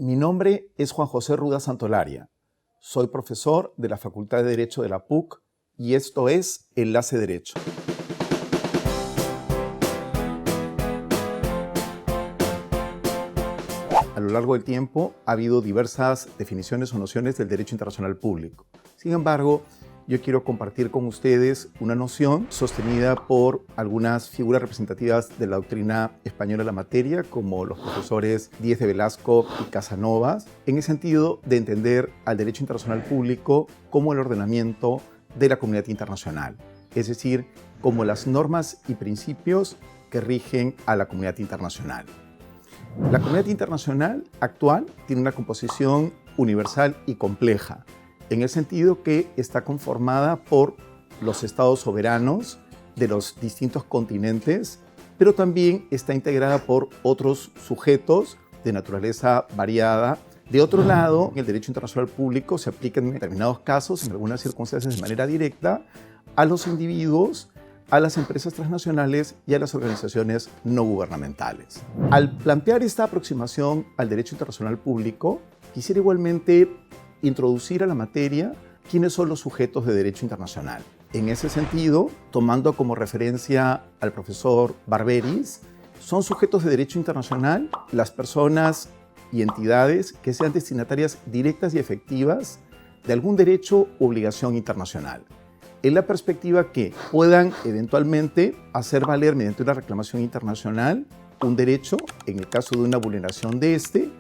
Mi nombre es Juan José Ruda Santolaria. Soy profesor de la Facultad de Derecho de la PUC y esto es Enlace Derecho. A lo largo del tiempo ha habido diversas definiciones o nociones del derecho internacional público. Sin embargo, yo quiero compartir con ustedes una noción sostenida por algunas figuras representativas de la doctrina española en la materia, como los profesores Díez de Velasco y Casanovas, en el sentido de entender al derecho internacional público como el ordenamiento de la comunidad internacional, es decir, como las normas y principios que rigen a la comunidad internacional. La comunidad internacional actual tiene una composición universal y compleja, en el sentido que está conformada por los estados soberanos de los distintos continentes, pero también está integrada por otros sujetos de naturaleza variada. De otro lado, el derecho internacional público se aplica en determinados casos, en algunas circunstancias de manera directa, a los individuos, a las empresas transnacionales y a las organizaciones no gubernamentales. Al plantear esta aproximación al derecho internacional público, quisiera igualmente introducir a la materia quiénes son los sujetos de derecho internacional. En ese sentido, tomando como referencia al profesor Barberis, son sujetos de derecho internacional las personas y entidades que sean destinatarias directas y efectivas de algún derecho u obligación internacional, en la perspectiva que puedan eventualmente hacer valer mediante una reclamación internacional un derecho en el caso de una vulneración de este,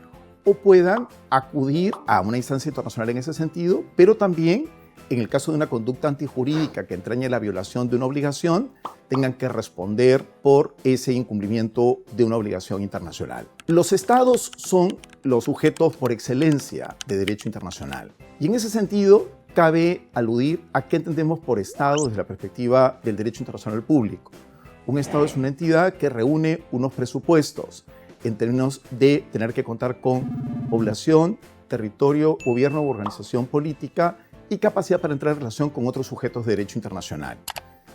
o puedan acudir a una instancia internacional en ese sentido, pero también en el caso de una conducta antijurídica que entrañe la violación de una obligación, tengan que responder por ese incumplimiento de una obligación internacional. Los estados son los sujetos por excelencia de derecho internacional. Y en ese sentido, cabe aludir a qué entendemos por estado desde la perspectiva del derecho internacional público. Un estado es una entidad que reúne unos presupuestos en términos de tener que contar con población, territorio, gobierno u organización política y capacidad para entrar en relación con otros sujetos de derecho internacional.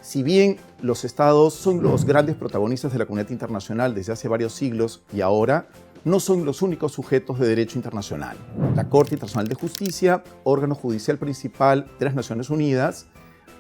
Si bien los estados son los grandes protagonistas de la comunidad internacional desde hace varios siglos y ahora, no son los únicos sujetos de derecho internacional. La Corte Internacional de Justicia, órgano judicial principal de las Naciones Unidas,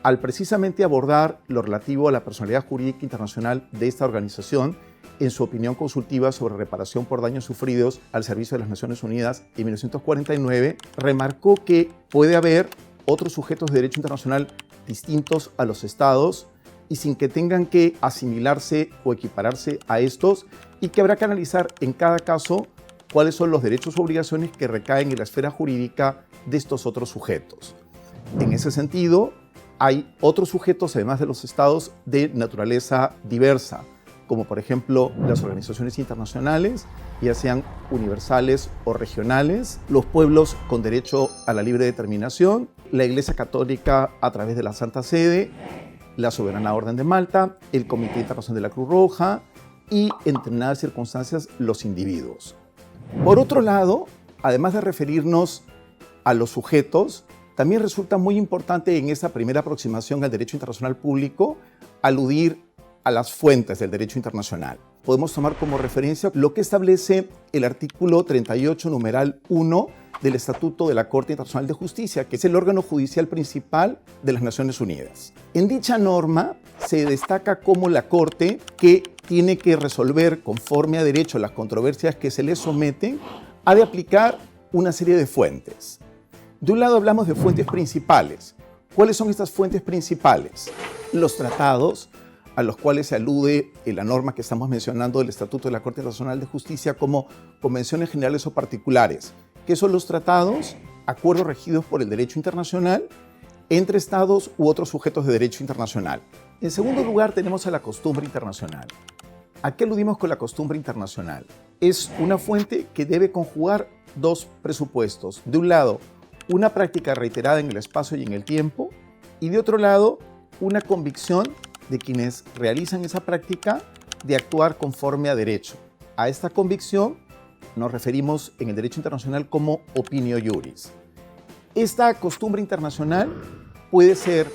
al precisamente abordar lo relativo a la personalidad jurídica internacional de esta organización, en su opinión consultiva sobre reparación por daños sufridos al servicio de las Naciones Unidas en 1949, remarcó que puede haber otros sujetos de derecho internacional distintos a los estados y sin que tengan que asimilarse o equipararse a estos, y que habrá que analizar en cada caso cuáles son los derechos o obligaciones que recaen en la esfera jurídica de estos otros sujetos. En ese sentido, hay otros sujetos, además de los estados, de naturaleza diversa, como por ejemplo las organizaciones internacionales, ya sean universales o regionales, los pueblos con derecho a la libre determinación, la Iglesia Católica a través de la Santa Sede, la Soberana Orden de Malta, el Comité Internacional de la Cruz Roja y, en determinadas circunstancias, los individuos. Por otro lado, además de referirnos a los sujetos, también resulta muy importante en esta primera aproximación al derecho internacional público aludir a las fuentes del derecho internacional. Podemos tomar como referencia lo que establece el artículo 38, numeral 1 del Estatuto de la Corte Internacional de Justicia, que es el órgano judicial principal de las Naciones Unidas. En dicha norma se destaca como la Corte, que tiene que resolver conforme a derecho las controversias que se le someten, ha de aplicar una serie de fuentes. De un lado hablamos de fuentes principales. ¿Cuáles son estas fuentes principales? Los tratados, a los cuales se alude en la norma que estamos mencionando del Estatuto de la Corte Internacional de Justicia como convenciones generales o particulares. ¿Qué son los tratados? Acuerdos regidos por el derecho internacional entre estados u otros sujetos de derecho internacional. En segundo lugar, tenemos a la costumbre internacional. ¿A qué aludimos con la costumbre internacional? Es una fuente que debe conjugar dos presupuestos. De un lado, una práctica reiterada en el espacio y en el tiempo, y de otro lado, una convicción de quienes realizan esa práctica de actuar conforme a derecho. A esta convicción nos referimos en el derecho internacional como opinio iuris. Esta costumbre internacional puede ser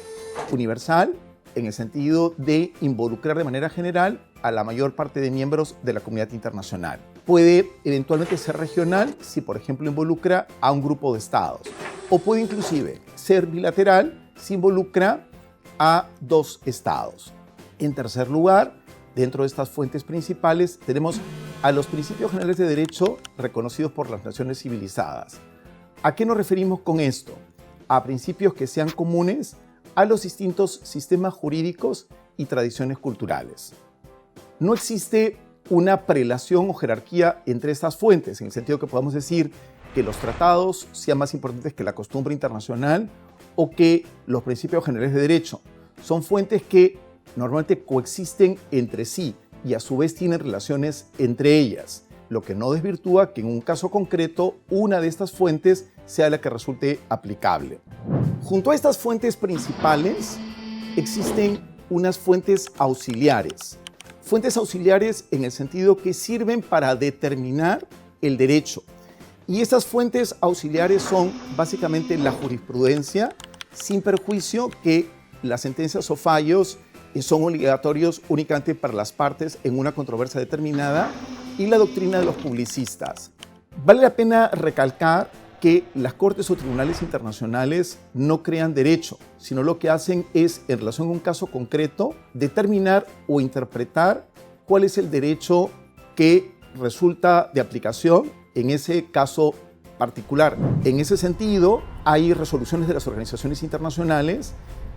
universal en el sentido de involucrar de manera general a la mayor parte de miembros de la comunidad internacional. Puede eventualmente ser regional si, por ejemplo, involucra a un grupo de estados. O puede inclusive ser bilateral si involucra a dos estados. En tercer lugar, dentro de estas fuentes principales, tenemos a los principios generales de derecho reconocidos por las naciones civilizadas. ¿A qué nos referimos con esto? A principios que sean comunes a los distintos sistemas jurídicos y tradiciones culturales. No existe una prelación o jerarquía entre estas fuentes, en el sentido que podamos decir que los tratados sean más importantes que la costumbre internacional o que los principios generales de derecho. Son fuentes que normalmente coexisten entre sí y a su vez tienen relaciones entre ellas, lo que no desvirtúa que en un caso concreto una de estas fuentes sea la que resulte aplicable. Junto a estas fuentes principales existen unas fuentes auxiliares. Fuentes auxiliares en el sentido que sirven para determinar el derecho. Y estas fuentes auxiliares son básicamente la jurisprudencia, sin perjuicio que las sentencias o fallos son obligatorios únicamente para las partes en una controversia determinada, y la doctrina de los publicistas. Vale la pena recalcar que las cortes o tribunales internacionales no crean derecho, sino lo que hacen es, en relación a un caso concreto, determinar o interpretar cuál es el derecho que resulta de aplicación en ese caso particular. En ese sentido, hay resoluciones de las organizaciones internacionales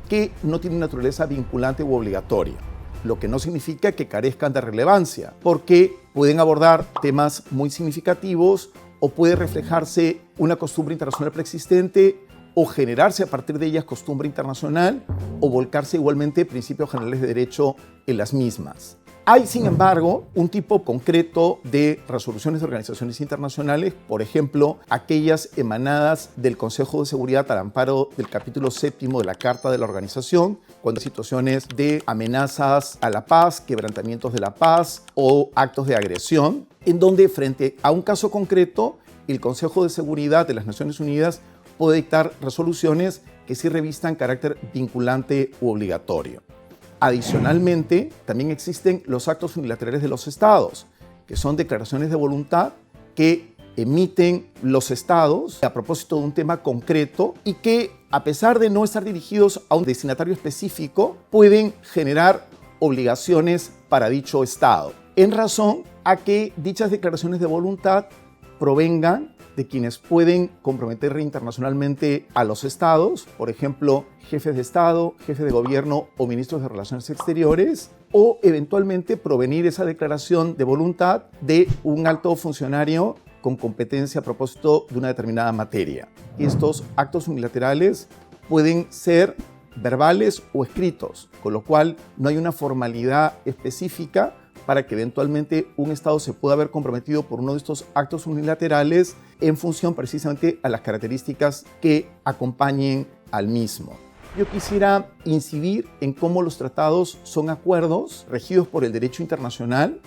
que no tienen naturaleza vinculante u obligatoria, lo que no significa que carezcan de relevancia, porque pueden abordar temas muy significativos o puede reflejarse una costumbre internacional preexistente o generarse a partir de ellas costumbre internacional o volcarse igualmente principios generales de derecho en las mismas. Hay, sin embargo, un tipo concreto de resoluciones de organizaciones internacionales, por ejemplo, aquellas emanadas del Consejo de Seguridad al amparo del capítulo 7 de la Carta de la Organización, cuando hay situaciones de amenazas a la paz, quebrantamientos de la paz o actos de agresión, en donde frente a un caso concreto, el Consejo de Seguridad de las Naciones Unidas puede dictar resoluciones que sí revistan carácter vinculante u obligatorio. Adicionalmente, también existen los actos unilaterales de los estados, que son declaraciones de voluntad que emiten los estados a propósito de un tema concreto y que, a pesar de no estar dirigidos a un destinatario específico, pueden generar obligaciones para dicho estado, en razón a que dichas declaraciones de voluntad provengan de quienes pueden comprometer internacionalmente a los estados, por ejemplo, jefes de Estado, jefes de gobierno o ministros de Relaciones Exteriores, o eventualmente provenir esa declaración de voluntad de un alto funcionario con competencia a propósito de una determinada materia. Estos actos unilaterales pueden ser verbales o escritos, con lo cual no hay una formalidad específica para que eventualmente un Estado se pueda haber comprometido por uno de estos actos unilaterales en función precisamente a las características que acompañen al mismo. Yo quisiera incidir en cómo los tratados son acuerdos regidos por el derecho internacional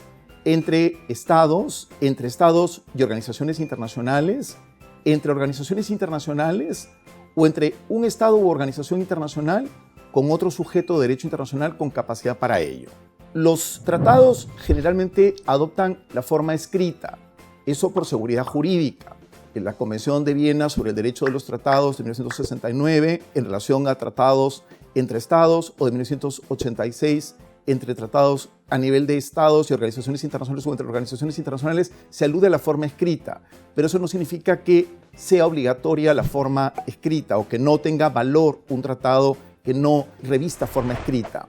entre estados y organizaciones internacionales, entre organizaciones internacionales o entre un Estado u organización internacional con otro sujeto de derecho internacional con capacidad para ello. Los tratados generalmente adoptan la forma escrita, eso por seguridad jurídica. En la Convención de Viena sobre el Derecho de los Tratados de 1969, en relación a tratados entre estados, o de 1986, entre tratados a nivel de estados y organizaciones internacionales o entre organizaciones internacionales, se alude a la forma escrita, pero eso no significa que sea obligatoria la forma escrita o que no tenga valor un tratado que no revista forma escrita.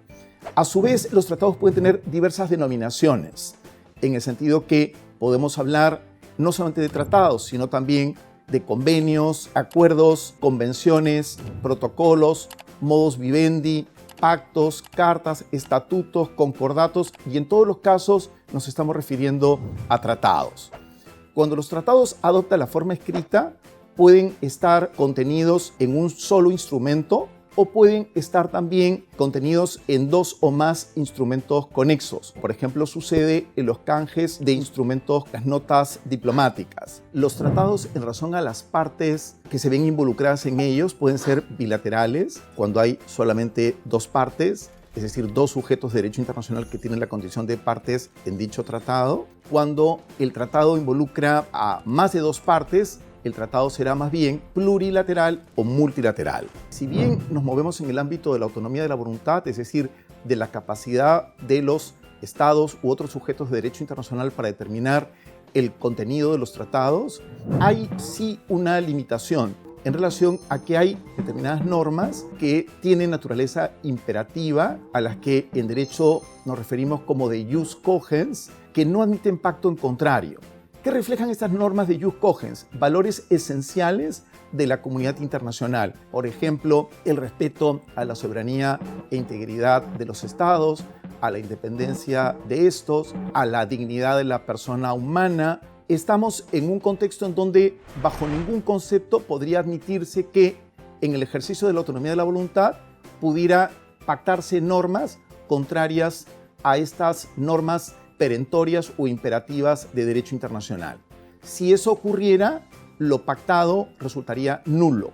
A su vez, los tratados pueden tener diversas denominaciones, en el sentido que podemos hablar no solamente de tratados, sino también de convenios, acuerdos, convenciones, protocolos, modus vivendi, pactos, cartas, estatutos, concordatos, y en todos los casos nos estamos refiriendo a tratados. Cuando los tratados adoptan la forma escrita, pueden estar contenidos en un solo instrumento o pueden estar también contenidos en dos o más instrumentos conexos. Por ejemplo, sucede en los canjes de instrumentos, las notas diplomáticas. Los tratados, en razón a las partes que se ven involucradas en ellos, pueden ser bilaterales, cuando hay solamente dos partes, es decir, dos sujetos de derecho internacional que tienen la condición de partes en dicho tratado. Cuando el tratado involucra a más de dos partes, el tratado será más bien plurilateral o multilateral. Si bien nos movemos en el ámbito de la autonomía de la voluntad, es decir, de la capacidad de los estados u otros sujetos de derecho internacional para determinar el contenido de los tratados, hay sí una limitación en relación a que hay determinadas normas que tienen naturaleza imperativa, a las que en derecho nos referimos como de jus cogens, que no admiten pacto en contrario. ¿Qué reflejan estas normas de jus cogens? Valores esenciales de la comunidad internacional. Por ejemplo, el respeto a la soberanía e integridad de los estados, a la independencia de estos, a la dignidad de la persona humana. Estamos en un contexto en donde bajo ningún concepto podría admitirse que en el ejercicio de la autonomía de la voluntad pudiera pactarse normas contrarias a estas normas perentorias o imperativas de derecho internacional. Si eso ocurriera, lo pactado resultaría nulo.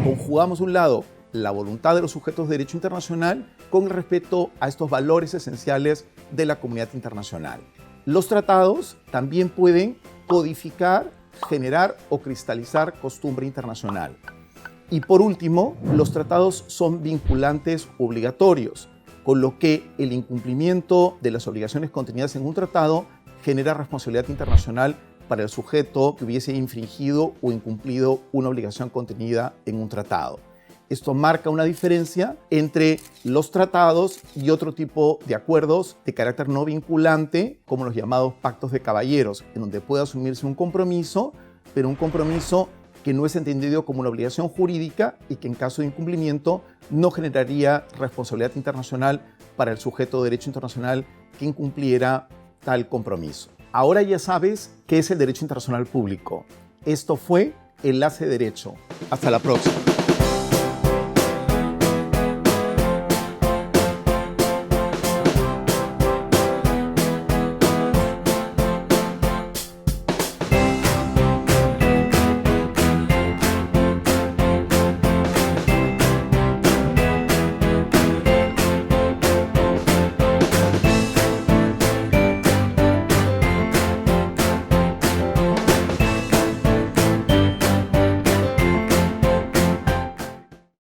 Conjugamos de un lado la voluntad de los sujetos de derecho internacional con el respeto a estos valores esenciales de la comunidad internacional. Los tratados también pueden codificar, generar o cristalizar costumbre internacional. Y por último, los tratados son vinculantes obligatorios, con lo que el incumplimiento de las obligaciones contenidas en un tratado genera responsabilidad internacional para el sujeto que hubiese infringido o incumplido una obligación contenida en un tratado. Esto marca una diferencia entre los tratados y otro tipo de acuerdos de carácter no vinculante, como los llamados pactos de caballeros, en donde puede asumirse un compromiso, pero un compromiso que no es entendido como una obligación jurídica y que en caso de incumplimiento no generaría responsabilidad internacional para el sujeto de derecho internacional que incumpliera tal compromiso. Ahora ya sabes qué es el derecho internacional público. Esto fue Enlace Derecho. Hasta la próxima.